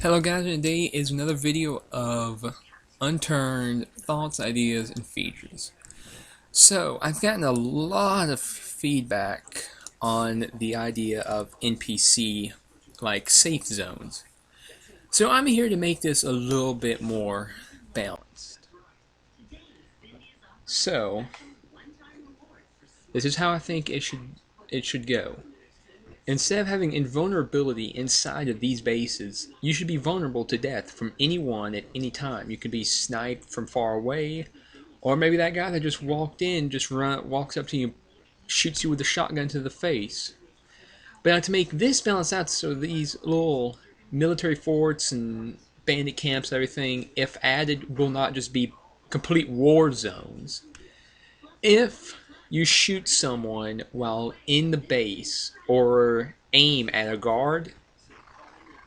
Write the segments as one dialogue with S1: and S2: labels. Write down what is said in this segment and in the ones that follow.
S1: Hello guys, and today is another video of Unturned thoughts, ideas, and features. So, I've gotten a lot of feedback on the idea of NPC, like safe zones. So I'm here to make this a little bit more balanced. So, this is how I think it should go. Instead of having invulnerability inside of these bases, you should be vulnerable to death from anyone at any time. You could be sniped from far away, or maybe that guy that just walked in walks up to you, shoots you with a shotgun to the face. But to make this balance out, so these little military forts and bandit camps and everything, if added, will not just be complete war zones. If you shoot someone while in the base or aim at a guard,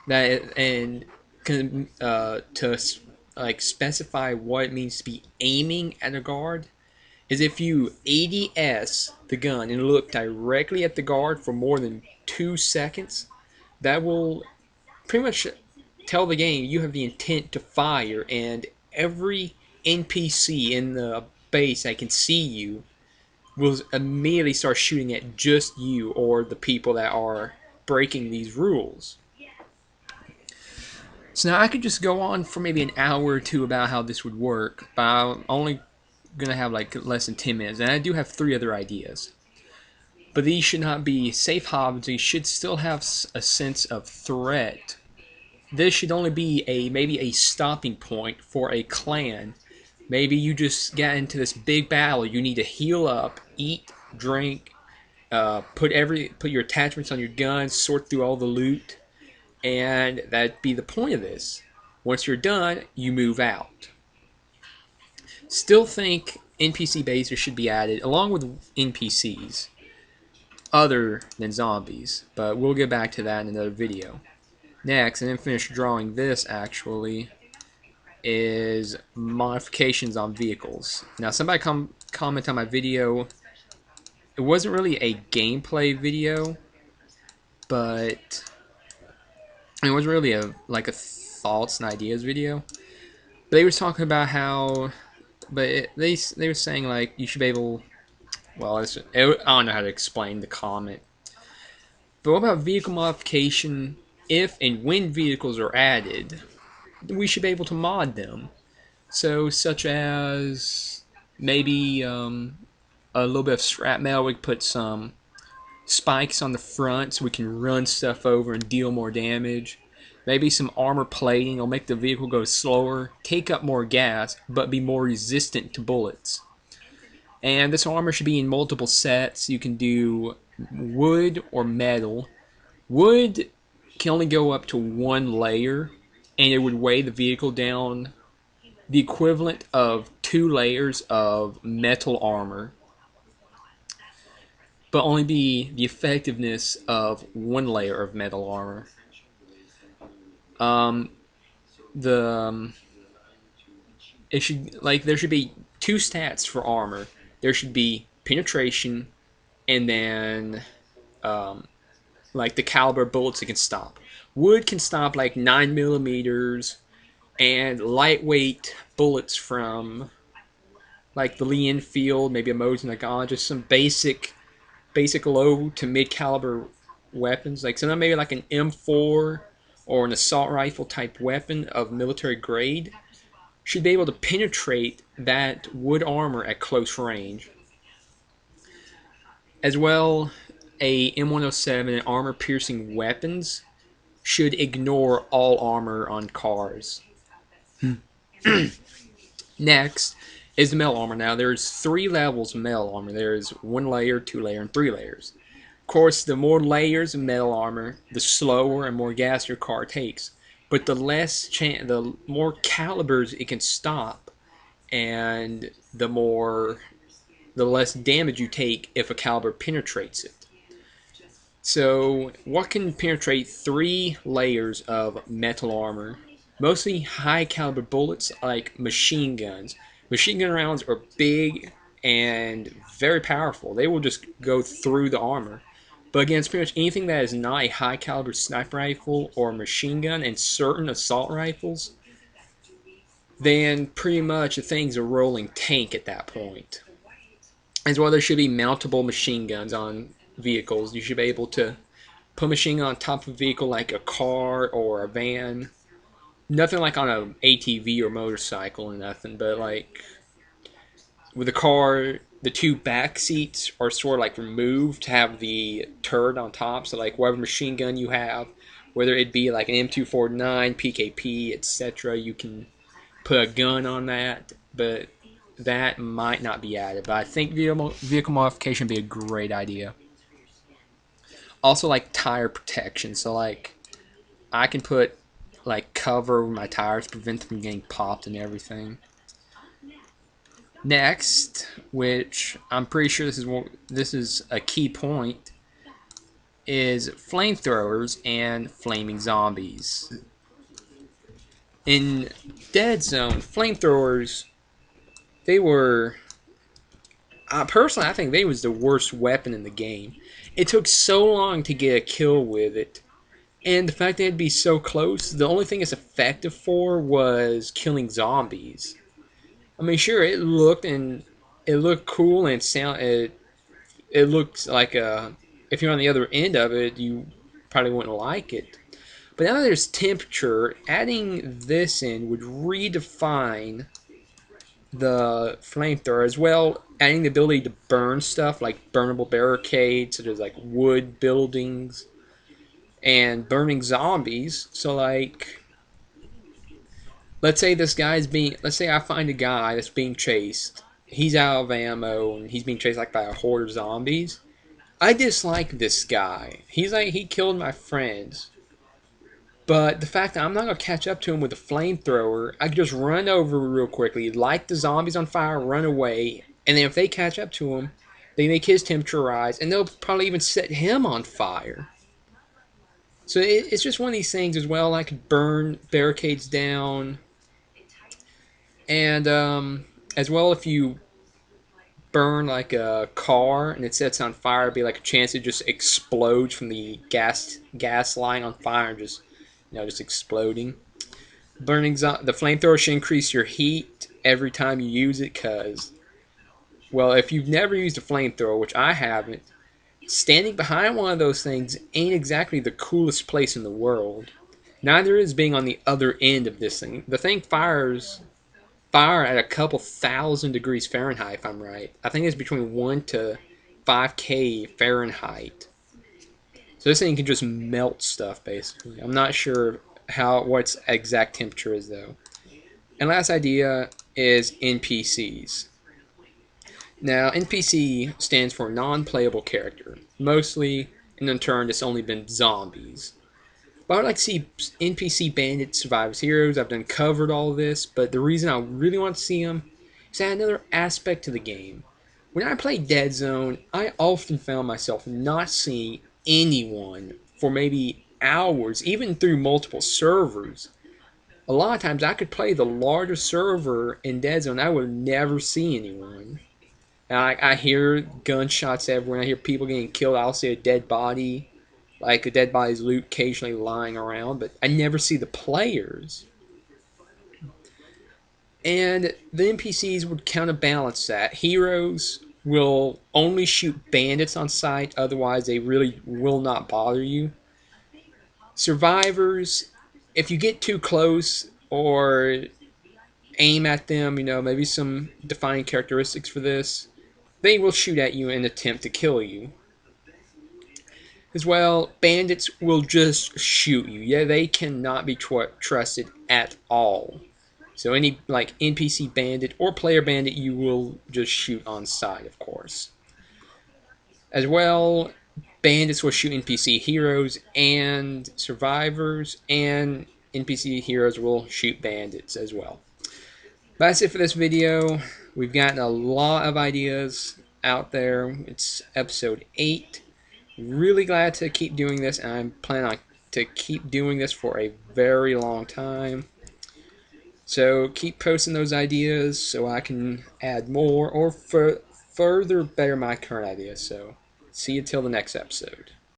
S1: that and can to like specify what it means to be aiming at a guard is if you ADS the gun and look directly at the guard for more than 2 seconds, that will pretty much tell the game you have the intent to fire, and every NPC in the base that can see you will immediately start shooting at just you or the people that are breaking these rules. So now I could just go on for maybe an hour or two about how this would work, but I'm only going to have like less than 10 minutes, and I do have three other ideas. But these should not be safe harbors. These should still have a sense of threat. This should only be maybe a stopping point for a clan. Maybe you just got into this big battle. You need to heal up, eat, drink, put your attachments on your guns, sort through all the loot, and that'd be the point of this. Once you're done, you move out. Still think NPC bases should be added along with NPCs other than zombies, but we'll get back to that in another video. Next, and then finish drawing this actually, is modifications on vehicles. Now somebody comment on my video. It wasn't really a gameplay video, but it was really a thoughts and ideas video. But they were talking about how, they were saying like you should be able. Well, I don't know how to explain the comment. But what about vehicle modification? If and when vehicles are added, we should be able to mod them. So, such as maybe a little bit of scrap metal. We could put some spikes on the front so we can run stuff over and deal more damage. Maybe some armor plating will make the vehicle go slower, take up more gas, but be more resistant to bullets. And this armor should be in multiple sets. You can do wood or metal. Wood can only go up to one layer, and it would weigh the vehicle down the equivalent of 2 layers of metal armor, but only be the effectiveness of 1 layer of metal armor. Um, the it should there should be two stats for armor. There should be penetration, and then the caliber of bullets it can stop. Wood can stop like 9 millimeters, and lightweight bullets from like the Lee Enfield, maybe a Mosin Nagant, just some basic low to mid caliber weapons. Like something maybe like an M4 or an assault rifle type weapon of military grade should be able to penetrate that wood armor at close range. As well, a M107 and armor piercing weapons should ignore all armor on cars. Next is the metal armor. Now there's 3 levels of metal armor. There's 1 layer, 2 layer, and 3 layers. Of course, the more layers of metal armor, the slower and more gas your car takes. But the more calibers it can stop, and the less damage you take if a caliber penetrates it. So, what can penetrate 3 layers of metal armor? Mostly high caliber bullets like machine guns. Machine gun rounds are big and very powerful. They will just go through the armor. But against pretty much anything that is not a high caliber sniper rifle or machine gun and certain assault rifles, then pretty much the thing's a rolling tank at that point. As well, there should be mountable machine guns on vehicles. You should be able to put a machine gun on top of a vehicle like a car or a van. Nothing like on an ATV or motorcycle and nothing, but like with a car, the two back seats are sort of like removed to have the turret on top. So like whatever machine gun you have, whether it be like an M249, PKP, etc., you can put a gun on that. But that might not be added. But I think vehicle modification would be a great idea. Also like tire protection. So like I can put like cover over my tires, prevent them from getting popped and everything. Next, which I'm pretty sure this is a key point, is flamethrowers and flaming zombies. In Dead Zone, flamethrowers, they were personally I think they was the worst weapon in the game. It took so long to get a kill with it, and the fact that it'd be so close, the only thing it's effective for was killing zombies. I mean, sure, it looked cool and it looks like if you're on the other end of it, you probably wouldn't like it. But now there's temperature. Adding this in would redefine the flamethrower, as well adding the ability to burn stuff like burnable barricades, such as like wood buildings, and burning zombies. So like, let's say I find a guy that's being chased. He's out of ammo and he's being chased like by a horde of zombies. I dislike this guy. He killed my friends. But the fact that I'm not going to catch up to him with a flamethrower, I can just run over real quickly, light the zombies on fire, run away, and then if they catch up to him, they make his temperature rise, and they'll probably even set him on fire. So it's just one of these things as well. I could burn barricades down, and as well, if you burn like a car and it sets on fire, it'd be like a chance it just explodes from the gas line on fire and just exploding. The flamethrower should increase your heat every time you use it, because, well, if you've never used a flamethrower, which I haven't, standing behind one of those things ain't exactly the coolest place in the world. Neither is being on the other end of this thing. The thing fires fire at a couple thousand degrees Fahrenheit, if I'm right. I think it's between 1 to 5K Fahrenheit. So this thing can just melt stuff, basically. I'm not sure what its exact temperature is, though. And last idea is NPCs. Now, NPC stands for non-playable character. Mostly, in Unturned, it's only been zombies. But I would like to see NPC bandits, survivors, heroes. I've covered all of this, but the reason I really want to see them is add another aspect to the game. When I played Dead Zone, I often found myself not seeing anyone for maybe hours, even through multiple servers. A lot of times I could play the largest server in Dead Zone, I would never see anyone. And I hear gunshots everywhere, I hear people getting killed, I'll see a dead body, like a dead body's loot occasionally lying around, but I never see the players. And the NPCs would counterbalance that. Heroes will only shoot bandits on sight, otherwise they really will not bother you. Survivors, if you get too close or aim at them, maybe some defining characteristics for this, they will shoot at you and attempt to kill you. As well, bandits will just shoot you. Yeah, they cannot be trusted at all. So any like NPC bandit or player bandit, you will just shoot on sight, of course. As well, bandits will shoot NPC heroes and survivors, and NPC heroes will shoot bandits as well. But that's it for this video. We've gotten a lot of ideas out there. It's episode 8. Really glad to keep doing this, and I'm planning on to keep doing this for a very long time. So keep posting those ideas so I can add more or further better my current ideas. So see you till the next episode.